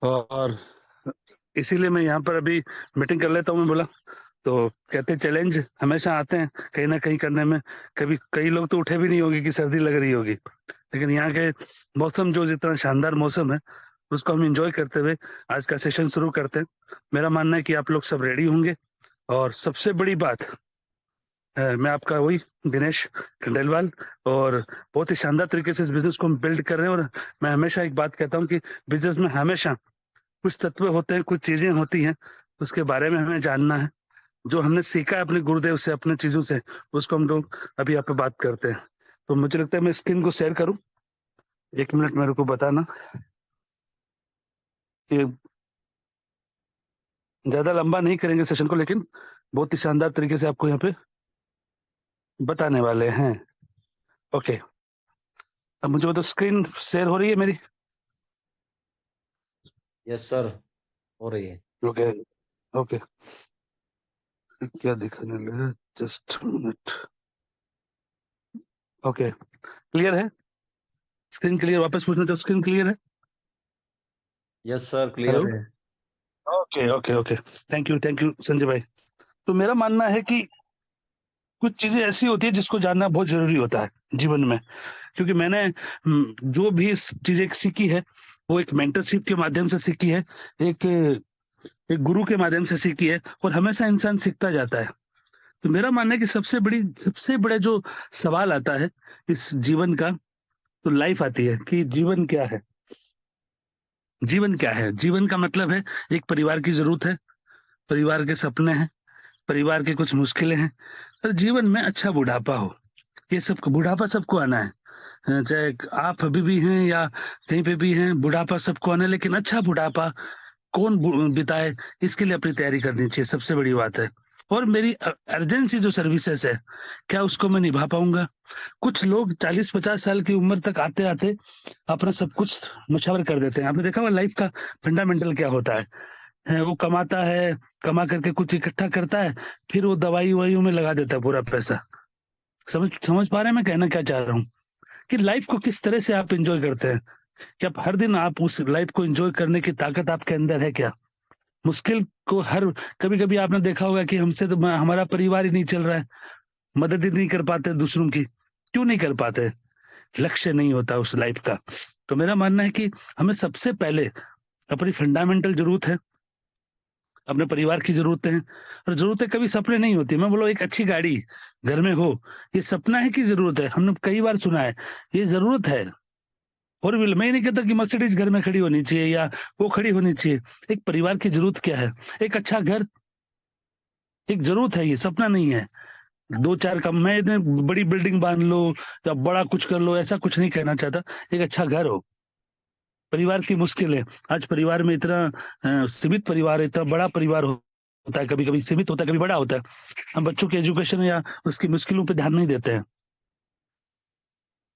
और इसीलिए मैं यहाँ पर अभी मीटिंग कर लेता हूँ। मैं बोला तो कहते चैलेंज हमेशा आते हैं कहीं ना कहीं करने में। कभी कई लोग तो उठे भी नहीं होगी कि सर्दी लग रही होगी, लेकिन यहाँ के मौसम जो जितना शानदार मौसम है उसको हम एंजॉय करते हुए आज का सेशन शुरू करते हैं। मेरा मानना है कि आप लोग सब रेडी होंगे। और सबसे बड़ी बात है, मैं आपका वही दिनेश खंडेलवाल, और बहुत ही शानदार तरीके से इस बिजनेस को हम बिल्ड कर रहे हैं। और मैं हमेशा एक बात कहता हूँ कि बिजनेस में हमेशा कुछ तत्व होते हैं, कुछ चीजें होती हैं, उसके बारे में हमें जानना है। जो हमने सीखा है अपने गुरुदेव से, अपने चीजों से, उसको हम लोग अभी यहाँ पे बात करते हैं। तो मुझे लगता है मैं स्क्रीन को शेयर करूं। 1 मिनट मेरे को बताना कि ज्यादा लंबा नहीं करेंगे सेशन को, लेकिन बहुत ही शानदार तरीके से आपको यहाँ पे बताने वाले हैं। ओके, अब मुझे बताओ स्क्रीन शेयर हो रही है मेरी? यस सर, हो रही है। ओके। ओके, क्या दिखाने लगा? Just minute. ओके, क्लियर है स्क्रीन? क्लियर? वापस पूछना तो स्क्रीन क्लियर है? Yes sir, hello. क्लियर है। Okay okay okay, thank you Sanjay भाई। तो मेरा मानना है कि कुछ चीजें ऐसी होती है जिसको जानना बहुत जरूरी होता है जीवन में। क्योंकि मैंने जो भी चीजें सीखी है वो एक मेंटरशिप के माध्यम से सीखी है, एक एक गुरु के माध्यम से सीखी है, और हमेशा इंसान सीखता जाता है। तो मेरा मानना है कि सबसे बड़ा जो सवाल आता है इस जीवन का, तो लाइफ आती है कि जीवन क्या है। जीवन क्या है? जीवन का मतलब है एक परिवार की जरूरत है, परिवार के सपने हैं, परिवार की कुछ मुश्किलें हैं, और जीवन में अच्छा बुढ़ापा हो। ये सब बुढ़ापा सबको आना है। चाहे आप अभी भी हैं या कहीं पे भी हैं, बुढ़ापा सबको आना है, लेकिन अच्छा बुढ़ापा कौन बिताए, इसके लिए अपनी तैयारी करनी चाहिए, सबसे बड़ी बात है। और मेरी अर्जेंसी जो सर्विसेज है, क्या उसको मैं निभा पाऊंगा? कुछ लोग 40-50 साल की उम्र तक आते आते अपना सब कुछ मुछावर कर देते हैं। आपने देखा हुआ लाइफ का फंडामेंटल क्या होता है, वो कमाता है, कमा करके कुछ इकट्ठा करता है, फिर वो दवाई ववाइयों में लगा देता है पूरा पैसा। समझ समझ पा रहे हैं मैं कहना क्या चाह रहा हूँ? कि लाइफ को किस तरह से आप एंजॉय करते हैं? क्या आप हर दिन आप उस लाइफ को एंजॉय करने की ताकत आपके अंदर है क्या? मुश्किल को हर कभी कभी आपने देखा होगा कि हमसे तो हमारा परिवार ही नहीं चल रहा है, मदद ही नहीं कर पाते दूसरों की। क्यों नहीं कर पाते? लक्ष्य नहीं होता उस लाइफ का। तो मेरा मानना है कि हमें सबसे पहले अपनी फंडामेंटल जरूरत है, अपने परिवार की जरूरतें हैं। और जरूरतें कभी सपने नहीं होती। मैं बोलो एक अच्छी गाड़ी घर में हो, ये सपना है कि जरूरत है? हमने कई बार सुना है, ये जरूरत है। फोर व्हीलर, मैं ये नहीं कहता कि मर्सिडीज घर में खड़ी होनी चाहिए या वो खड़ी होनी चाहिए। एक परिवार की जरूरत क्या है? एक अच्छा घर, एक जरूरत है, ये सपना नहीं है। दो चार कम मैं इतने बड़ी बिल्डिंग बांध लो या बड़ा कुछ कर लो, ऐसा कुछ नहीं कहना चाहता। एक अच्छा घर हो। परिवार की मुश्किल है, आज परिवार में इतना सीमित परिवार है, इतना बड़ा परिवार होता है, कभी कभी सीमित होता है, कभी बड़ा होता है। हम बच्चों के एजुकेशन या उसकी मुश्किलों पे ध्यान नहीं देते हैं।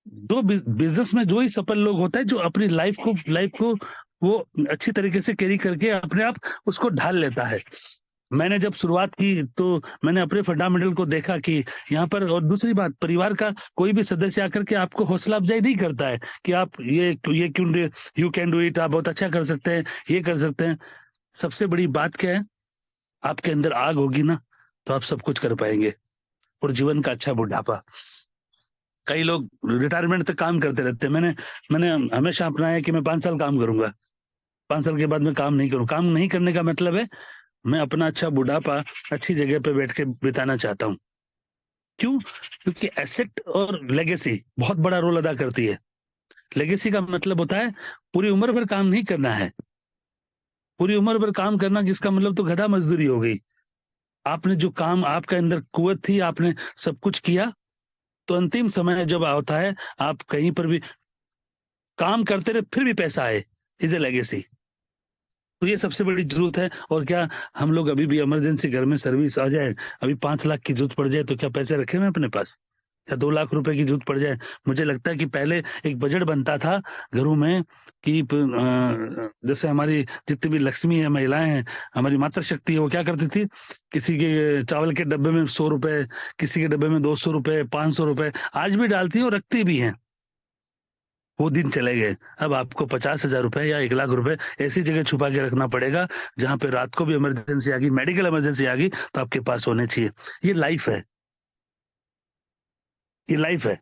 जो बिजनेस में जो ही सफल लोग होता है, जो अपनी लाइफ को वो अच्छी तरीके से कैरी करके अपने आप उसको ढाल लेता है। मैंने जब शुरुआत की तो मैंने अपने फंडामेंटल को देखा कि यहाँ पर, और दूसरी बात, परिवार का कोई भी सदस्य आकर के आपको हौसला अफजाई नहीं करता है कि आप ये क्यों, यू कैन डू इट, आप बहुत अच्छा कर सकते हैं, ये कर सकते हैं। सबसे बड़ी बात क्या है? आपके अंदर आग होगी ना, तो आप सब कुछ कर पाएंगे। और जीवन का अच्छा बुढ़ापा, कई लोग रिटायरमेंट तक काम करते रहते हैं। मैंने मैंने हमेशा अपनाया है कि मैं 5 साल काम करूंगा, 5 साल के बाद मैं काम नहीं करूँ। काम नहीं करने का मतलब है मैं अपना अच्छा बुढ़ापा अच्छी जगह पे बैठ के बिताना चाहता हूँ। क्यों? क्योंकि एसेट और लेगेसी बहुत बड़ा रोल अदा करती है। लेगेसी का मतलब होता है पूरी उम्र भर काम नहीं करना है। पूरी उम्र भर काम करना जिसका मतलब तो गधा मजदूरी हो गई। आपने जो काम, आपके अंदर कुवत थी, आपने सब कुछ किया, तो अंतिम समय जब आता है, आप कहीं पर भी काम करते रहे फिर भी पैसा आए, इज ए लेगेसी। तो ये सबसे बड़ी जरूरत है। और क्या हम लोग अभी भी इमरजेंसी घर में सर्विस आ जाए, अभी 5 लाख की जरूरत पड़ जाए, तो क्या पैसे रखे हुए अपने पास? या 2 लाख रुपए की जरूरत पड़ जाए? मुझे लगता है कि पहले एक बजट बनता था घरों में कि जैसे हमारी जितनी भी लक्ष्मी है, महिलाएं हैं, हमारी मातृ शक्ति है, वो क्या करती थी, किसी के चावल के डब्बे में 100 रुपए, किसी के डब्बे में 200 रुपए, 500 रुपए आज भी डालती है और रखती भी है। वो दिन चले गए। अब आपको 50,000 रुपए या 1 लाख रुपए ऐसी जगह छुपा के रखना पड़ेगा जहां पे रात को भी इमरजेंसी आ गई, मेडिकल इमरजेंसी आ गई, तो आपके पास होने चाहिए। ये लाइफ है, ये लाइफ है।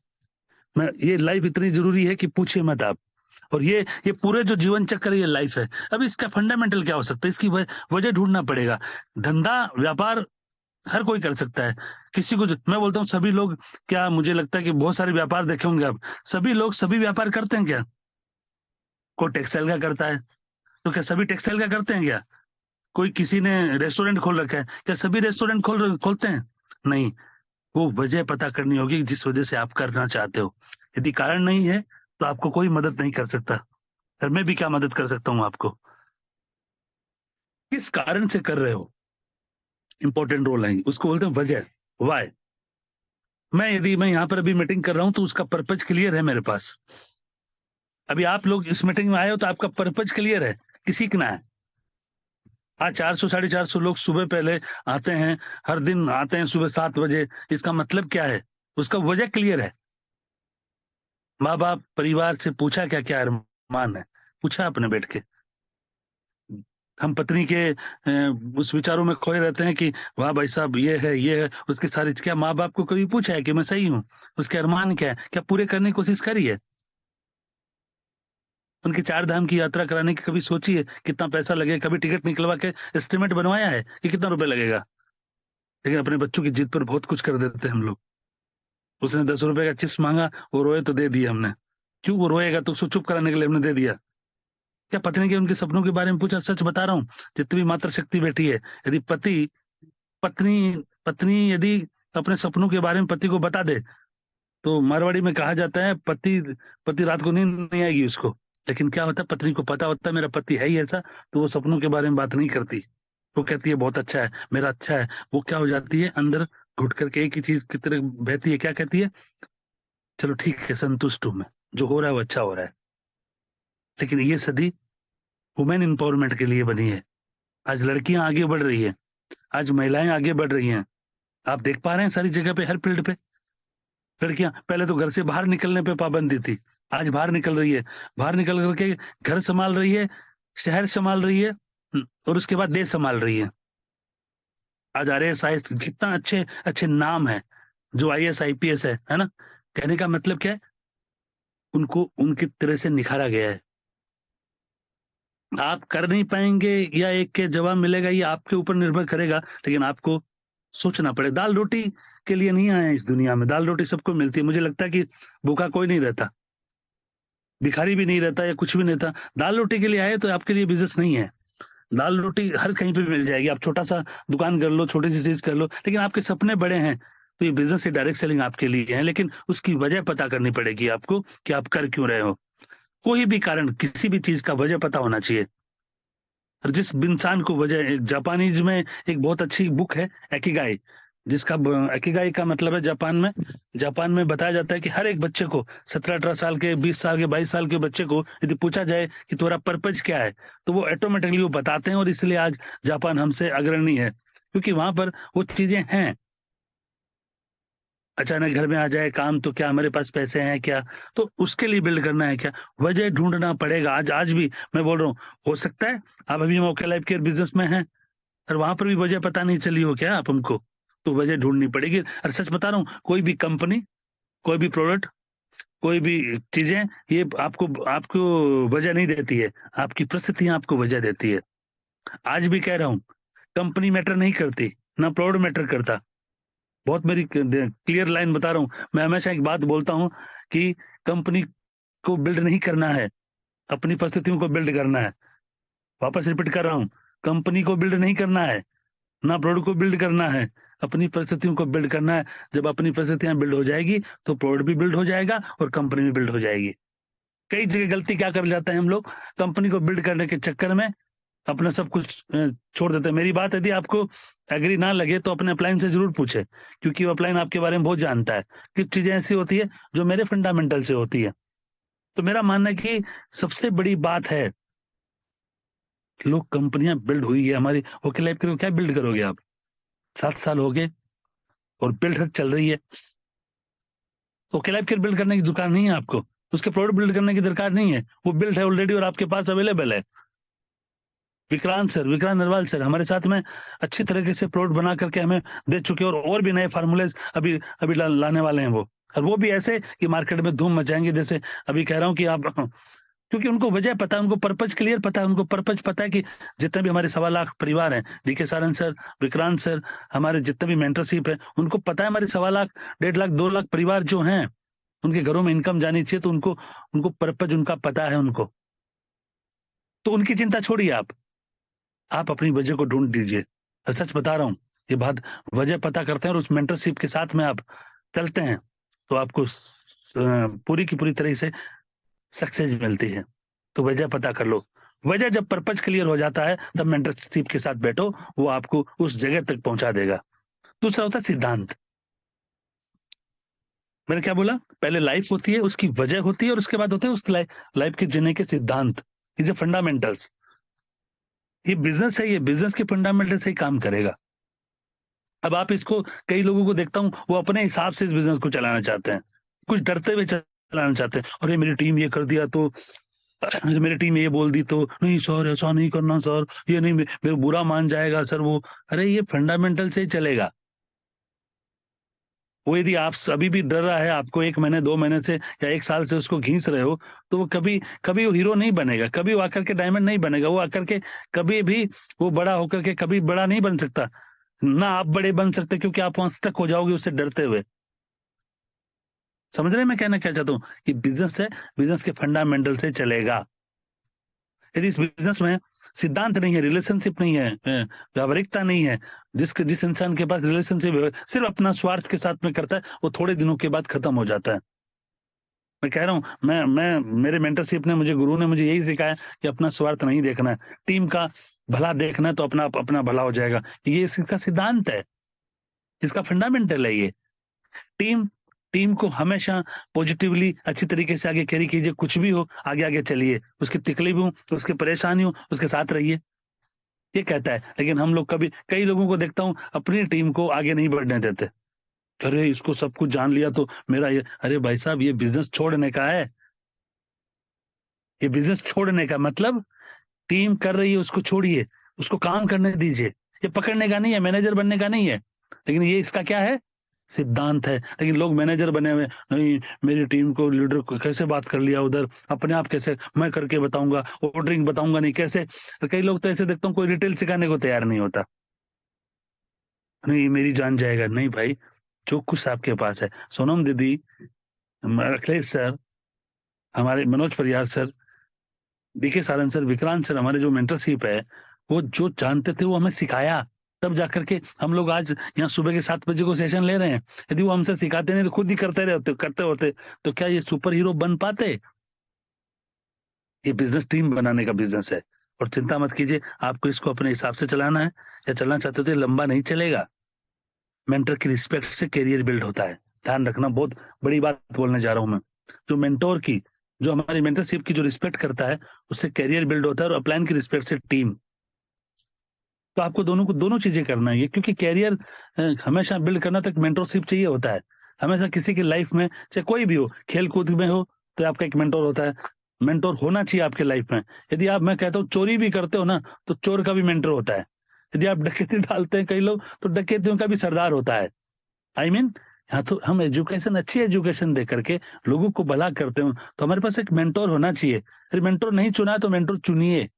मैं ये लाइफ इतनी जरूरी है कि पूछिए मत आप। और ये पूरे जो जीवन चक्र है, ये लाइफ है। अब इसका फंडामेंटल क्या हो सकता है, इसकी वजह ढूंढना पड़ेगा। धंधा व्यापार हर कोई कर सकता है। किसी को मैं बोलता हूँ सभी लोग, क्या मुझे लगता है कि बहुत सारे व्यापार देखे होंगे आप, सभी लोग सभी व्यापार करते हैं क्या? कोई टेक्सटाइल का करता है, तो क्या सभी टेक्सटाइल का करते हैं क्या? कोई किसी ने रेस्टोरेंट खोल रखा है, क्या सभी रेस्टोरेंट खोलते हैं? नहीं। वो वजह पता करनी होगी जिस वजह से आप करना चाहते हो। यदि कारण नहीं है तो आपको कोई मदद नहीं कर सकता। फिर मैं भी क्या मदद कर सकता हूँ आपको? किस कारण से कर रहे हो, इंपॉर्टेंट रोल है, उसको बोलते हैं वजह, वाई। यदि मैं यहाँ पर अभी मीटिंग कर रहा हूँ तो उसका पर्पज क्लियर है मेरे पास। अभी आप लोग इस मीटिंग में आए हो तो आपका पर्पज क्लियर है कि सीखना है। हाँ, 400 450 लोग सुबह पहले आते हैं, हर दिन आते हैं सुबह 7 बजे। इसका मतलब क्या है? उसका वजह क्लियर है। माँ बाप परिवार से पूछा क्या क्या अरमान है, पूछा आपने बैठ के? हम पत्नी के उस विचारों में खोए रहते हैं कि वाह भाई साहब ये है उसके सारी, क्या माँ बाप को कभी पूछा है कि मैं सही हूँ? उसके अरमान क्या है, क्या पूरे करने की कोशिश करी है? उनके 4 धाम की यात्रा कराने की कभी सोची है कितना पैसा लगेगा? कभी टिकट निकलवा के एस्टिमेट बनवाया है कि कितना रुपए लगेगा? लेकिन अपने बच्चों की जिद पर बहुत कुछ कर देते हैं हम लोग। उसने 10 रुपए का चिप्स मांगा, वो रोए तो दे दिया हमने। क्यों वो रोएगा, तो उसको चुप कराने के लिए हमने दे दिया। क्या पत्नी के उनके सपनों के बारे में पूछा? सच बता रहा हूँ, जितनी भी मातृ शक्ति बैठी है, यदि पत्नी पत्नी यदि अपने सपनों के बारे में पति को बता दे, तो मारवाड़ी में कहा जाता है पति पति रात को नींद नहीं आएगी उसको। लेकिन क्या होता है, पत्नी को पता होता है मेरा पति है ही ऐसा, तो वो सपनों के बारे में बात नहीं करती। वो कहती है बहुत अच्छा है, मेरा अच्छा है। वो क्या हो जाती है, अंदर घुट करके एक ही चीज की तरह बहती है, क्या कहती है? चलो ठीक है, संतुष्ट हूं मैं, जो हो रहा है वो अच्छा हो रहा है। लेकिन ये सदी वुमेन एम्पावरमेंट के लिए बनी है। आज लड़कियां आगे बढ़ रही है, आज महिलाएं आगे बढ़ रही हैं। आप देख पा रहे हैं सारी जगह पे, हर फील्ड पे लड़कियां। पहले तो घर से बाहर निकलने पे पाबंदी थी, आज बाहर निकल रही है। बाहर निकल करके घर संभाल रही है, शहर संभाल रही है, और उसके बाद देश संभाल रही है। आज IAS कितना अच्छे अच्छे नाम है, जो IAS IPS है ना? कहने का मतलब क्या है, उनको उनकी तरह से निखारा गया है। आप कर नहीं पाएंगे या एक के जवाब मिलेगा, ये आपके ऊपर निर्भर करेगा। लेकिन आपको सोचना पड़े। दाल रोटी के लिए नहीं आए हैं इस दुनिया में, दाल रोटी सबको मिलती है। मुझे लगता है कि भूखा कोई नहीं रहता, भिखारी भी नहीं रहता, या कुछ भी नहीं रहता। दाल रोटी के लिए आए तो आपके लिए बिजनेस नहीं है। दाल रोटी हर कहीं पे मिल जाएगी, आप छोटा सा दुकान कर लो, छोटी सी चीज कर लो। लेकिन आपके सपने बड़े हैं तो ये बिजनेस से डायरेक्ट सेलिंग आपके लिए है। लेकिन उसकी वजह पता करनी पड़ेगी आपको कि आप कर क्यों रहे हो। कोई भी कारण, किसी भी चीज का वजह पता होना चाहिए। और जिस इंसान को वजह, जापानीज में एक बहुत अच्छी बुक है एकिगाई, जिसका एकिगाई का मतलब है, जापान में बताया जाता है कि हर एक बच्चे को, 17 18 साल के, 20 साल के, 22 साल के बच्चे को यदि पूछा जाए कि तुम्हारा पर्पज क्या है, तो वो ऑटोमेटिकली वो बताते हैं। और इसलिए आज जापान हमसे अग्रणी है, क्योंकि वहां पर वो चीजें हैं। अचानक घर में आ जाए काम, तो क्या हमारे पास पैसे हैं क्या? तो उसके लिए बिल्ड करना है क्या, वजह ढूंढना पड़ेगा। आज आज भी मैं बोल रहा हूँ, हो सकता है आप अभी मौके लाइफ केयर बिजनेस में हैं और वहां पर भी वजह पता नहीं चली हो क्या आप हमको? तो वजह ढूंढनी पड़ेगी। और सच बता रहा हूँ, कोई भी कंपनी, कोई भी प्रोडक्ट, कोई भी चीजें, ये आपको आपको वजह नहीं देती है, आपकी परिस्थितियां आपको वजह देती है। आज भी कह रहा हूँ, कंपनी मैटर नहीं करती, ना प्रोडक्ट मैटर करता। बहुत मेरी क्लियर लाइन बता रहा हूँ। मैं हमेशा एक बात बोलता हूँ कि कंपनी को बिल्ड नहीं करना है, अपनी परिस्थितियों को बिल्ड करना है। वापस रिपीट कर रहा हूँ, कंपनी को बिल्ड नहीं करना है, ना प्रोडक्ट को बिल्ड करना है, अपनी परिस्थितियों को बिल्ड करना है। जब अपनी परिस्थितियां बिल्ड हो जाएगी तो प्रोडक्ट भी बिल्ड हो जाएगा और कंपनी भी बिल्ड हो जाएगी। कई जगह गलती क्या कर जाते हैं हम लोग, कंपनी को बिल्ड करने के चक्कर में अपना सब कुछ छोड़ देते हैं। मेरी बात यदि आपको एग्री ना लगे तो अपने अपलाइन से जरूर पूछे, क्योंकि वो अपलाइन आपके बारे में बहुत जानता है। कुछ चीजें ऐसी होती है जो मेरे फंडामेंटल से होती है। तो मेरा मानना है कि सबसे बड़ी बात है, लोग, कंपनियां बिल्ड हुई है हमारी। ओके लाइफ करो, क्या बिल्ड करोगे आप? 7 साल हो गए और बिल्ड चल रही है। ओके लाइफ केयर बिल्ड करने की दुकान नहीं है आपको। उसके प्रोडक्ट बिल्ड करने की दरकार नहीं है, वो बिल्ड है ऑलरेडी और आपके पास अवेलेबल है। विक्रांत नरवाल सर हमारे साथ में अच्छी तरीके से प्रोडक्ट बना करके हमें दे चुके हैं, और भी नए फार्मूलेज अभी अभी लाने वाले हैं वो, और वो भी ऐसे कि मार्केट में धूम मचाएंगे। जैसे अभी कह रहा हूँ कि आप क्योंकि उनको वजह पता है, उनको पर्पज क्लियर पता है, उनको पर्पज पता है कि जितने भी हमारे 1.25 लाख परिवार हैं, DK Saran sir, Vikrant sir, हमारे जितने भी मेंटरशिप है, उनको पता है हमारे 1.25 लाख, 1.5 लाख, 2 लाख परिवार जो हैं, उनके घरों में इनकम जानी चाहिए, तो उनको उनको पर्पज उनका पता है उनको। तो उनकी चिंता छोड़िए, आप अपनी वजह को ढूंढ दीजिए। और सच बता रहा हूँ, ये बात वजह पता करते हैं और उस मेंटरशिप के साथ में आप चलते हैं, तो आपको पूरी की पूरी तरह से सक्सेस मिलती है। तो वजह पता कर लो। वजह जब पर्पज क्लियर हो जाता है, तब मेंटरशिप के साथ बैठो, वो आपको उस जगह तक पहुंचा देगा। दूसरा होता है सिद्धांत। मैंने क्या बोला, पहले लाइफ होती है, उसकी वजह होती है, और उसके बाद होते हैं उस लाइफ के जीने के सिद्धांत, ये फंडामेंटल्स। ये बिजनेस है, ये बिजनेस के फंडामेंटल से ही काम करेगा। अब आप इसको, कई लोगों को देखता हूँ वो अपने हिसाब से इस बिजनेस को चलाना चाहते हैं, कुछ डरते हुए चलाना चाहते हैं। अरे मेरी टीम ये कर दिया तो, मेरी टीम ये बोल दी तो, नहीं सर ऐसा नहीं करना सर, ये नहीं, मेरे बुरा मान जाएगा सर वो। अरे ये फंडामेंटल से ही चलेगा। वो यदि आप अभी भी डर रहा है, आपको 1 महीने 2 महीने से या 1 साल से उसको घींच रहे हो, तो वो कभी कभी वो हीरो नहीं बनेगा, कभी वो आकर के डायमंड नहीं बनेगा, वो आकर के कभी भी वो बड़ा होकर के कभी बड़ा नहीं बन सकता। ना आप बड़े बन सकते, क्योंकि आप वहां स्टक हो जाओगे उससे डरते हुए। समझ रहे हैं मैं कहना क्या चाहता हूँ? कि बिजनेस है, बिजनेस के फंडामेंटल से चलेगा। यदि इस बिजनेस में सिद्धांत नहीं है, रिलेशनशिप नहीं है, व्यावहारिकता नहीं है, जिस इंसान के पास रिलेशनशिप सिर्फ अपना स्वार्थ के साथ में करता है, वो थोड़े दिनों के बाद खत्म हो जाता है। मैं कह रहा हूँ, मैं मेरे मेंटरशिप ने मुझे, गुरु ने मुझे यही सिखाया कि अपना स्वार्थ नहीं देखना है, टीम का भला देखना है, तो अपना अपना भला हो जाएगा। ये इसका सिद्धांत है, इसका फंडामेंटल है ये। टीम टीम को हमेशा पॉजिटिवली अच्छी तरीके से आगे कैरी कीजिए, कुछ भी हो आगे आगे चलिए, उसकी तकलीफ हो, उसकी परेशानी हो, उसके साथ रहिए, ये कहता है। लेकिन हम लोग कभी, कई लोगों को देखता हूँ अपनी टीम को आगे नहीं बढ़ने देते। अरे इसको सब कुछ जान लिया तो मेरा ये, अरे भाई साहब ये बिजनेस छोड़ने का है, ये बिजनेस छोड़ने का मतलब, टीम कर रही है उसको छोड़िए, उसको काम करने दीजिए। ये पकड़ने का नहीं है, मैनेजर बनने का नहीं है, लेकिन ये इसका क्या है, सिद्धांत है। लेकिन लोग मैनेजर बने हुए, नहीं मेरी टीम को, लीडर को कैसे बात कर लिया उधर, अपने आप कैसे मैं करके बताऊंगा, ऑर्डरिंग बताऊंगा नहीं कैसे। और कई लोग तो ऐसे देखता हूँ, कोई डिटेल सिखाने को तैयार नहीं होता, नहीं मेरी जान जाएगा, नहीं भाई, जो कुछ आपके पास है, सोनम दीदी, अखिलेश सर, हमारे Manoj Pariyar sir, DK Saran sir, Vikrant sir, हमारे जो मेंटरशिप है, वो जो जानते थे वो हमें सिखाया, तब जाकर के हम लोग आज यहाँ सुबह के 7 बजे को सेशन ले रहे हैं। यदि वो हमसे सिखाते नहीं तो खुद ही करते होते, तो क्या ये सुपर हीरो बन पाते? ये बिजनेस टीम बनाने का बिजनेस है। और चिंता मत कीजिए, आपको इसको अपने हिसाब से चलाना है, या चलना चाहते हो तो ये लंबा नहीं चलेगा। मेंटर की रिस्पेक्ट से करियर बिल्ड होता है, ध्यान रखना, बहुत बड़ी बात बोलने जा रहा हूं मैं। जो मेंटोर की, जो हमारी मेंटरशिप की जो रिस्पेक्ट करता है, उससे करियर बिल्ड होता है, और अपलाइन की रिस्पेक्ट से टीम। तो आपको दोनों चीजें करना है, क्योंकि कैरियर हमेशा बिल्ड करना तक मेंटरशिप चाहिए होता है। हमेशा किसी की लाइफ में, चाहे कोई भी हो, खेल कूद में हो, तो आपका एक मेंटोर होता है, मेंटोर होना चाहिए आपके लाइफ में। यदि आप, मैं कहता हूँ, चोरी भी करते हो ना, तो चोर का भी मेंटर होता है। यदि आप डकैती डालते हैं कई लोग, तो डकैतियों का भी सरदार होता है। आई मीन, यहाँ तो हम एजुकेशन, अच्छी एजुकेशन दे करके लोगों को भला करते हो, तो हमारे पास एक मेंटोर होना चाहिए। अरे मेंटोर नहीं चुना है तो मेंटोर चुनिए।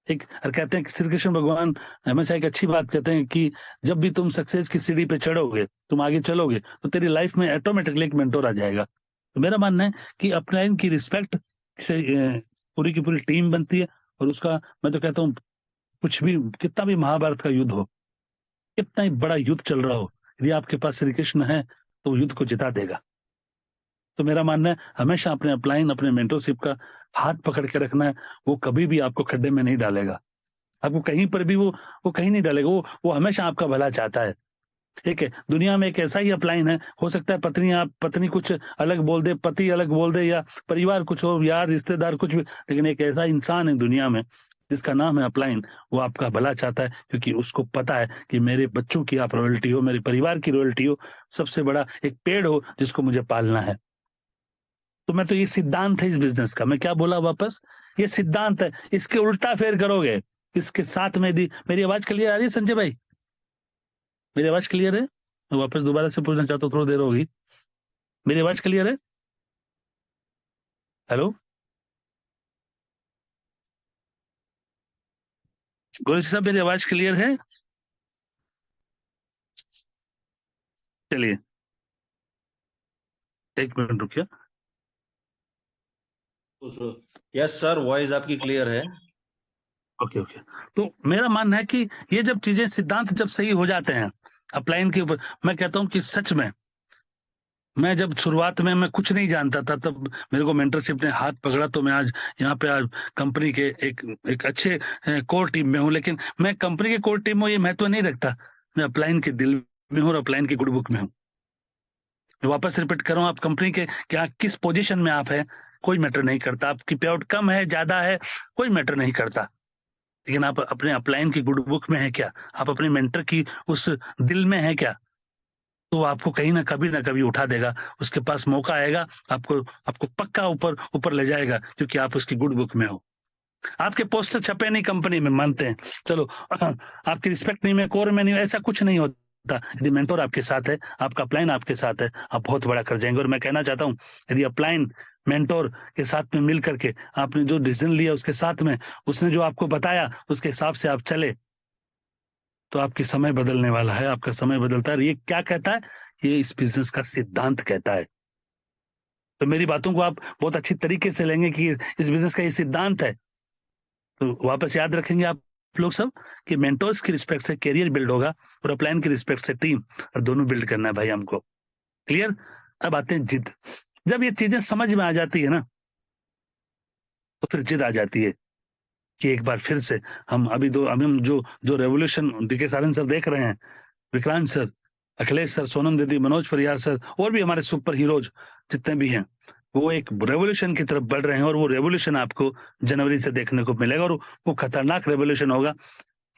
एक, और कहते हैं कि श्री कृष्ण भगवान हमेशा एक अच्छी बात कहते हैं कि जब भी तुम सक्सेस की सीढ़ी पे चढ़ोगे, तुम आगे चलोगे, तो तेरी लाइफ में ऑटोमेटिकली एक मेंटोर आ जाएगा। तो मेरा मानना है कि अपलाइन की रिस्पेक्ट से पूरी की पूरी टीम बनती है। और उसका, मैं तो कहता हूँ, कुछ भी, कितना भी महाभारत का युद्ध हो, कितना ही बड़ा युद्ध चल रहा हो, यदि आपके पास श्री कृष्ण है, तो वो युद्ध को जिता देगा। तो मेरा मानना है, हमेशा अपने अपलाइन, अपने मेंटरशिप का हाथ पकड़ के रखना है। वो कभी भी आपको खड्डे में नहीं डालेगा, आपको कहीं पर भी वो कहीं नहीं डालेगा, वो हमेशा आपका भला चाहता है। ठीक है, दुनिया में एक ऐसा ही अपलाइन है, हो सकता है पत्नी कुछ अलग बोल दे, पति अलग बोल दे, या परिवार कुछ हो, यार रिश्तेदार कुछ भी, लेकिन एक ऐसा इंसान है दुनिया में जिसका नाम है अपलाइन। वो आपका भला चाहता है, क्योंकि उसको पता है कि मेरे बच्चों की आप रॉयल्टी हो, मेरे परिवार की रॉयल्टी हो, सबसे बड़ा एक पेड़ हो जिसको मुझे पालना है। तो मैं तो ये सिद्धांत है इस बिजनेस का, मैं क्या बोला वापस, ये सिद्धांत है, इसके उल्टा फेर करोगे, इसके साथ में दी। मेरी आवाज क्लियर आ रही है संजय भाई? मेरी आवाज क्लियर है? मैं वापस दोबारा से पूछना चाहता हूँ, थोड़ी देर होगी। मेरी आवाज क्लियर है? हेलो गोरेश साहब, मेरी आवाज क्लियर है? चलिए एक मिनट रुकिए। यस सर, वॉइस आपकी क्लियर है। Okay okay. तो मेरा मानना है कि ये जब चीजें, सिद्धांत जब सही हो जाते हैं अपलाइन के ऊपर, मैं कहता हूँ कि सच में, मैं जब शुरुआत में मैं कुछ नहीं जानता था, तब मेरे को मेंटरशिप ने हाथ पकड़ा, तो मैं आज यहाँ पे, आज कंपनी के एक एक अच्छे कोर टीम में हूँ। लेकिन मैं कंपनी के कोर टीम में ये महत्व नहीं रखता, मैं अपलाइन के दिल में हूँ और अपलाइन की गुड बुक में हूँ। मैं वापस रिपीट कर रहा हूँ, आप कंपनी के क्या किस पोजीशन में आप है, कोई मैटर नहीं करता, आपकी पे आउट कम है ज्यादा है, कोई मैटर नहीं करता। लेकिन आप अपने अपलाइन की गुड बुक में है क्या, आप अपने मेंटर की उस दिल में है क्या, तो वो आपको कहीं ना कभी उठा देगा, उसके पास मौका आएगा, आपको आपको पक्का ऊपर ऊपर ले जाएगा, क्योंकि आप उसकी गुड बुक में हो। आपके पोस्टर छपे नहीं कंपनी में, मानते हैं, चलो आपकी रिस्पेक्ट नहीं, में कोर में नहीं, ऐसा कुछ नहीं होता। यदि मेंटोर आपके साथ है, आपका अपलाइन आपके साथ है, आप बहुत बड़ा कर जाएंगे। और मैं कहना चाहता हूँ, यदि अपलाइन मेंटोर के साथ में मिल करके आपने जो डिसीजन लिया, उसके साथ में उसने जो आपको बताया, उसके हिसाब से आप चले, तो आपकी समय बदलने वाला है, आपका समय बदलता है। ये क्या कहता है? ये इस बिजनेस का सिद्धांत कहता है। तो मेरी बातों को आप बहुत अच्छी तरीके से लेंगे कि इस बिजनेस का ये सिद्धांत है। तो वापस याद रखेंगे आप लोग सब कि मेंटोर्स की रिस्पेक्ट से करियर बिल्ड होगा, और अपलाइन की रिस्पेक्ट से टीम, और दोनों बिल्ड करना है भाई हमको। क्लियर? अब आते हैं जिद। जब ये चीजें समझ में आ जाती है ना, तो फिर जिद आ जाती है कि एक बार फिर से हम अभी हम जो जो रेवोल्यूशन डीके सारन सर देख रहे हैं, विक्रांत सर, अखिलेश सर, सोनम दीदी, मनोज परियार सर, और भी हमारे सुपर हीरोज जितने भी हैं, वो एक रेवोल्यूशन की तरफ बढ़ रहे हैं। और वो रेवोल्यूशन आपको जनवरी से देखने को मिलेगा, और वो खतरनाक रेवोल्यूशन होगा।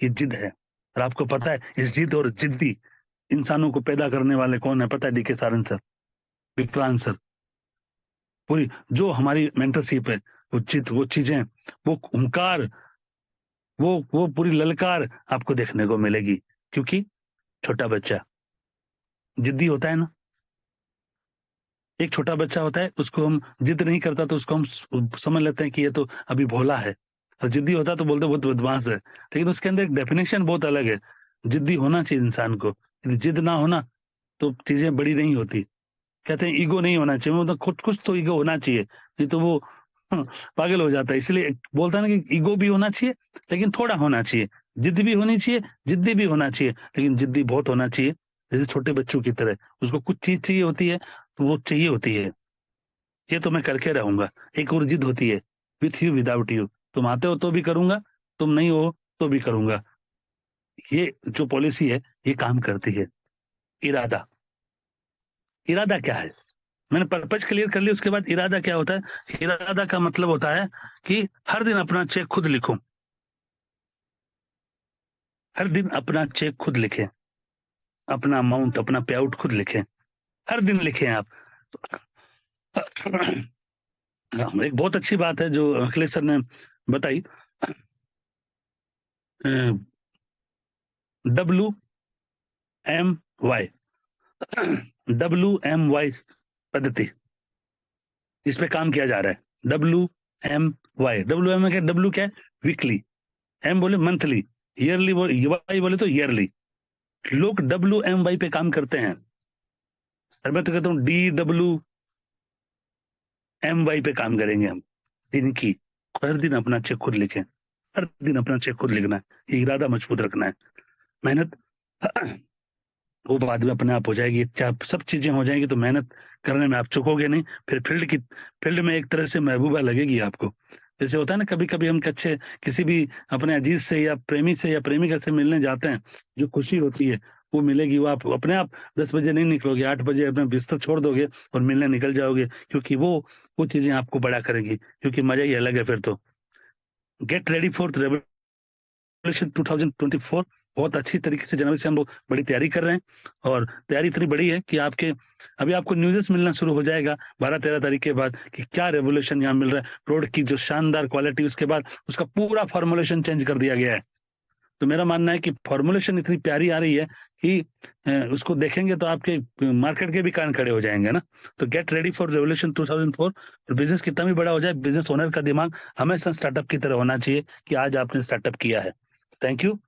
ये जिद है। और आपको पता है, इस जिद और जिद्दी इंसानों को पैदा करने वाले कौन है? पता है? DK Saran sir, Vikrant sir. पूरी जो हमारी मेंटरशिप है, वो जिद, वो चीजें, वो हुंकार, वो पूरी ललकार आपको देखने को मिलेगी। क्योंकि छोटा बच्चा जिद्दी होता है ना, एक छोटा बच्चा होता है, उसको हम जिद नहीं करता तो उसको हम समझ लेते हैं कि ये तो अभी भोला है। और जिद्दी होता है तो बोलते बहुत बदमाश है। लेकिन उसके अंदर एक डेफिनेशन बहुत अलग है। जिद्दी होना चाहिए इंसान को, यदि जिद ना होना तो चीजें बड़ी नहीं होती। कहते हैं ईगो नहीं होना चाहिए, मतलब कुछ कुछ तो ईगो होना चाहिए, नहीं तो वो पागल हो जाता है। इसलिए बोलता है ना कि ईगो भी होना चाहिए, लेकिन थोड़ा होना चाहिए, जिद भी होनी चाहिए, जिद्दी भी होना चाहिए, लेकिन जिद्दी बहुत होना चाहिए। जैसे छोटे बच्चों की तरह, उसको कुछ चीज चाहिए होती है तो वो चाहिए होती है, ये तो मैं करके रहूंगा। एक और जिद होती है, विथ यू विदाउट यू, तुम आते हो तो भी करूंगा, तुम नहीं हो तो भी करूंगा। ये जो पॉलिसी है, ये काम करती है। इरादा, इरादा क्या है? मैंने पर्पज क्लियर कर लिया, उसके बाद इरादा क्या होता है? इरादा का मतलब होता है कि हर दिन अपना चेक खुद लिखूं, हर दिन अपना चेक खुद लिखें, अपना अमाउंट, अपना पे आउट खुद लिखें, हर दिन लिखें आप। एक बहुत अच्छी बात है जो अखिलेश सर ने बताई, WMY, WMY पद्धति, इस पे काम किया जा रहा है। WMY, WM क्या? डब्ल्यू क्या है? वीकली, एम बोले मंथली, ईयरली बोले, वाई बोले तो ईयरली। लोग WMY पे काम करते हैं, और मैं तो कहता हूँ DWMY पे काम करेंगे हम। दिन की, हर दिन अपना चेक खुद लिखें, हर दिन अपना चेक खुद लिखना है, ये इरादा मजबूत रखना है। मेहनत वो बाद में अपने आप हो जाएगी, चाहे सब चीजें हो जाएंगी तो मेहनत करने में आप चुकोगे नहीं। फिर फील्ड में एक तरह से महबूबा लगेगी आपको। जैसे होता है ना, कभी कभी हम कच्चे किसी भी अपने अजीज से या प्रेमी से या प्रेमिका से मिलने जाते हैं, जो खुशी होती है वो मिलेगी, वो आप अपने आप 10 बजे नहीं निकलोगे, 8 बजे अपना बिस्तर छोड़ दोगे और मिलने निकल जाओगे, क्योंकि वो चीजें आपको बड़ा करेंगी, क्योंकि मजा ही अलग है फिर तो। गेट रेडी फॉर रेवोल्यूशन 2024 बहुत अच्छी तरीके से जनवरी से हम लोग बड़ी तैयारी कर रहे हैं और तैयारी इतनी बड़ी है कि अभी आपको न्यूज़ेस मिलना शुरू हो जाएगा 12-13 तारीख के बाद कि क्या रेवोल्यूशन यहाँ मिल रहा है। प्रोडक्ट की जो शानदार क्वालिटी, उसके बाद उसका पूरा फॉर्मुलेशन चेंज कर दिया गया है। तो मेरा मानना है कि फॉर्मुलेशन इतनी प्यारी आ रही है कि उसको देखेंगे तो आपके मार्केट के भी कान खड़े हो जाएंगे ना। तो गेट रेडी फॉर रेवोल्यूशन 2004। और बिजनेस कितना भी बड़ा हो जाए, बिजनेस ओनर का दिमाग हमेशा स्टार्टअप की तरह होना चाहिए कि आज आपने स्टार्टअप किया है। Thank you.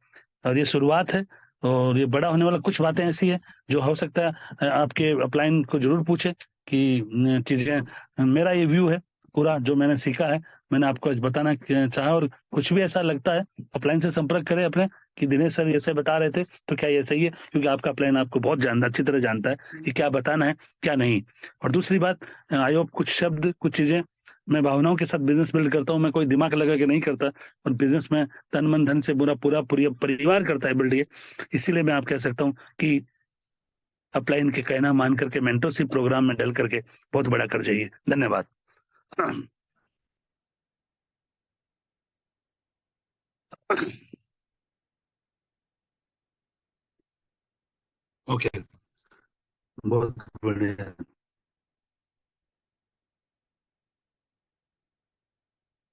और ये शुरुआत है और ये बड़ा होने वाला कुछ बातें ऐसी है जो हो सकता है आपके अपलाइन को जरूर पूछे कि चीजें, मेरा ये व्यू है पूरा जो मैंने सीखा है, मैंने आपको आज बताना चाहा। और कुछ भी ऐसा लगता है अपलाइन से संपर्क करें अपने कि दिनेश सर ऐसे बता रहे थे तो क्या ये सही है, क्योंकि आपका अपलाइन आपको बहुत जानता, अच्छी तरह जानता है कि क्या बताना है क्या नहीं। और दूसरी बात, आई होप कुछ शब्द कुछ चीजें मैं भावनाओं के साथ बिजनेस बिल्ड करता हूँ, मैं कोई दिमाग लगा के नहीं करता। और बिजनेस में तन मन धन से पूरा परिवार करता है बिल्ड ये। इसीलिए मैं आप कह सकता हूँ कि अपलाइन के कहना मान करके मेंटरशिप प्रोग्राम में डल करके बहुत बड़ा कर जाइए। धन्यवाद। ओके, बहुत बढ़िया।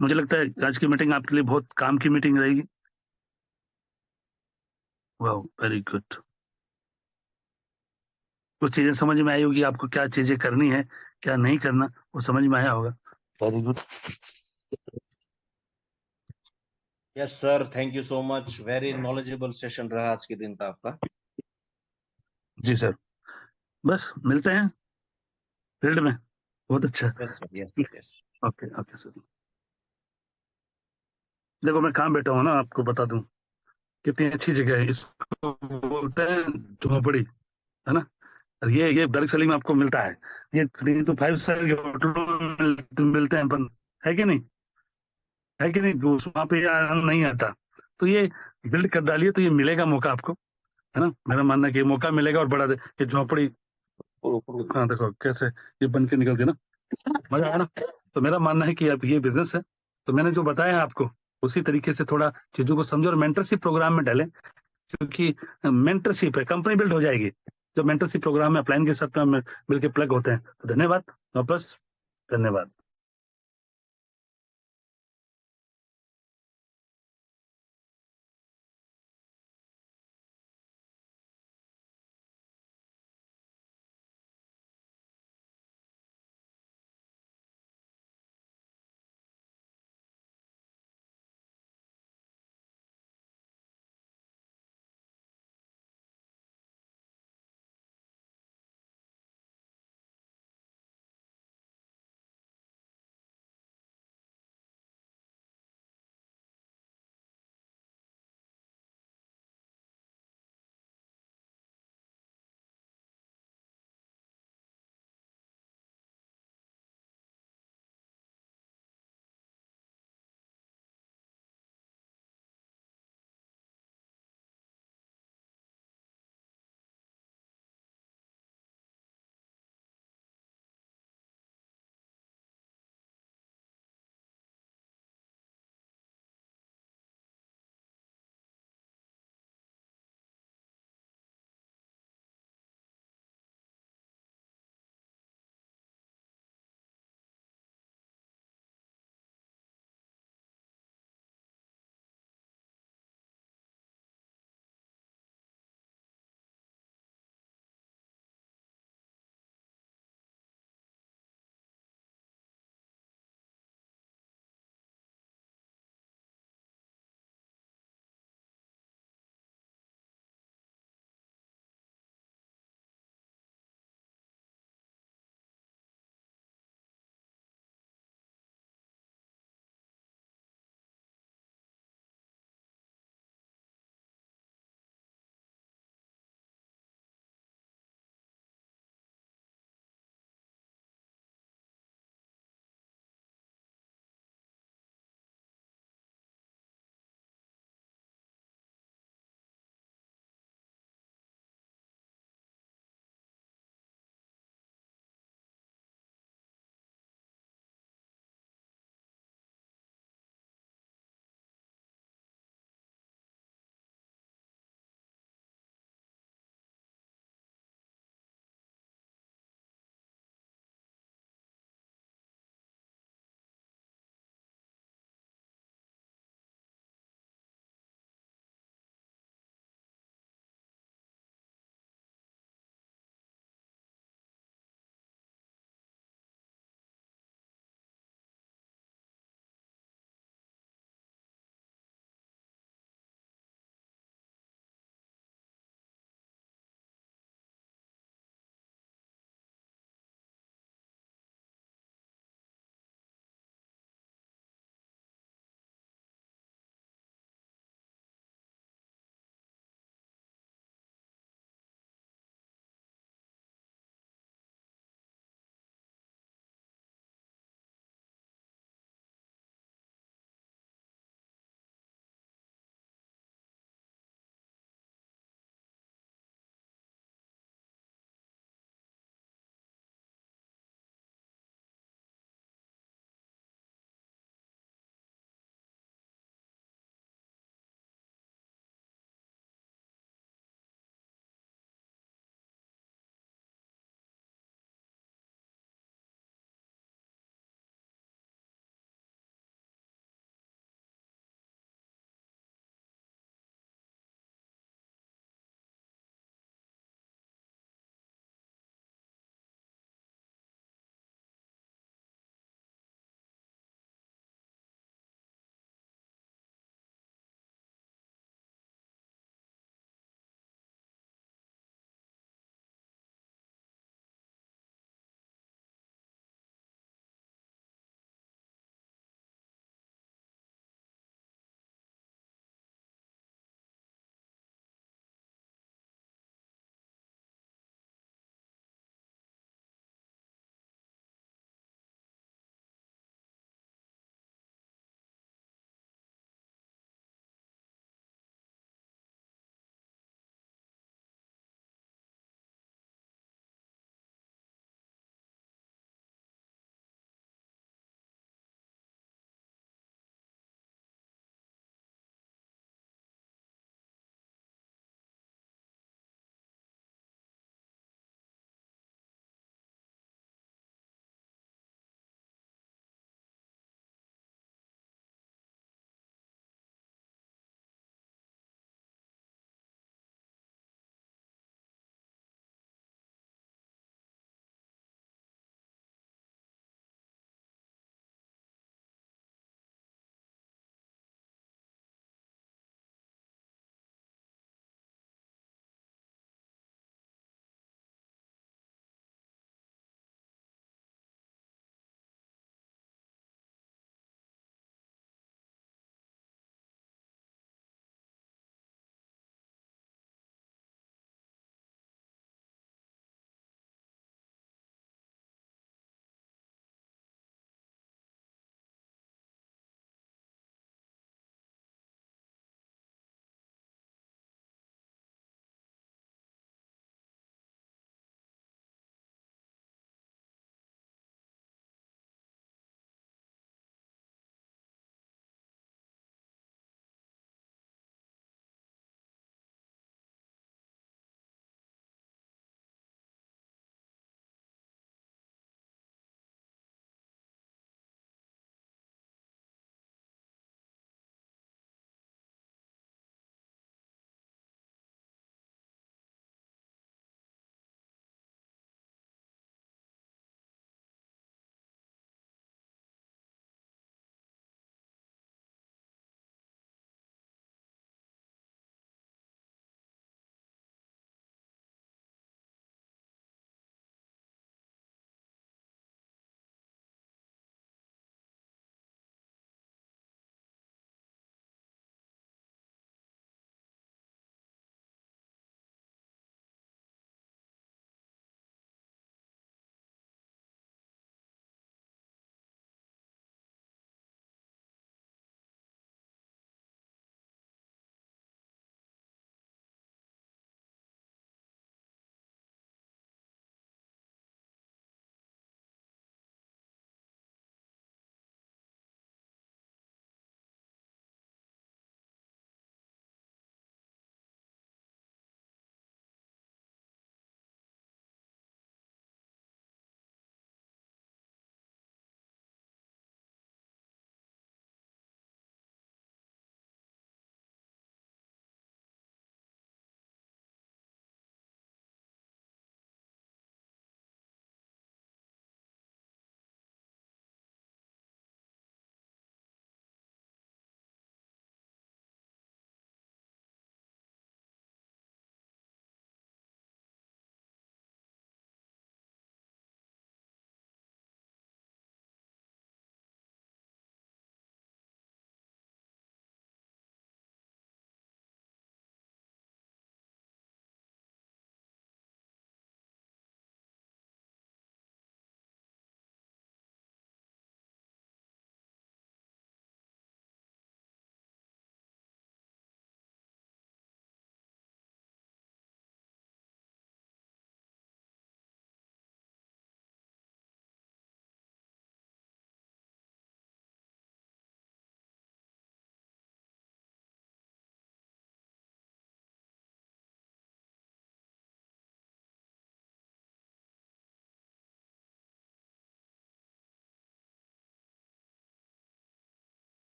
मुझे लगता है आज की मीटिंग आपके लिए बहुत काम की मीटिंग रहेगी। वाह, वेरी गुड। कुछ चीजें समझ में आई होगी आपको, क्या चीजें करनी है क्या नहीं करना, वो समझ में आया होगा। Very good. Yes sir, thank you so much, very knowledgeable session रहा आज के दिन का आपका। जी सर, बस मिलते हैं फील्ड में। बहुत अच्छा। Yes sir, yes yes. Okay okay sir. देखो मैं कहाँ बैठा हूँ ना, आपको बता दूं कितनी अच्छी जगह है। इसको बोलते हैं झोपड़ी, है ना। और ये डार्क सलीम में आपको मिलता है। ये 3 to 5 स्टार के होटलों में मिलते हैं अपन, है कि नहीं, है कि नहीं। वहां पे ये आनंद नहीं आता। तो ये बिल्ड कर डालिए तो ये मिलेगा मौका आपको, है ना। मेरा मानना है कि ये मौका मिलेगा और बड़ा ये झोपड़ी। हाँ देखो कैसे ये बन के निकल के ना, मजा आया ना। तो मेरा मानना है कि अब ये बिजनेस है, तो मैंने जो बताया है आपको उसी तरीके से थोड़ा चीजों को समझो और मेंटरशिप प्रोग्राम में डालें। क्योंकि मेंटरशिप है, कंपनी बिल्ड हो जाएगी जब मेंटरशिप प्रोग्राम में अपलाइन के साथ में मिलकर प्लग होते हैं। तो धन्यवाद वापस, धन्यवाद।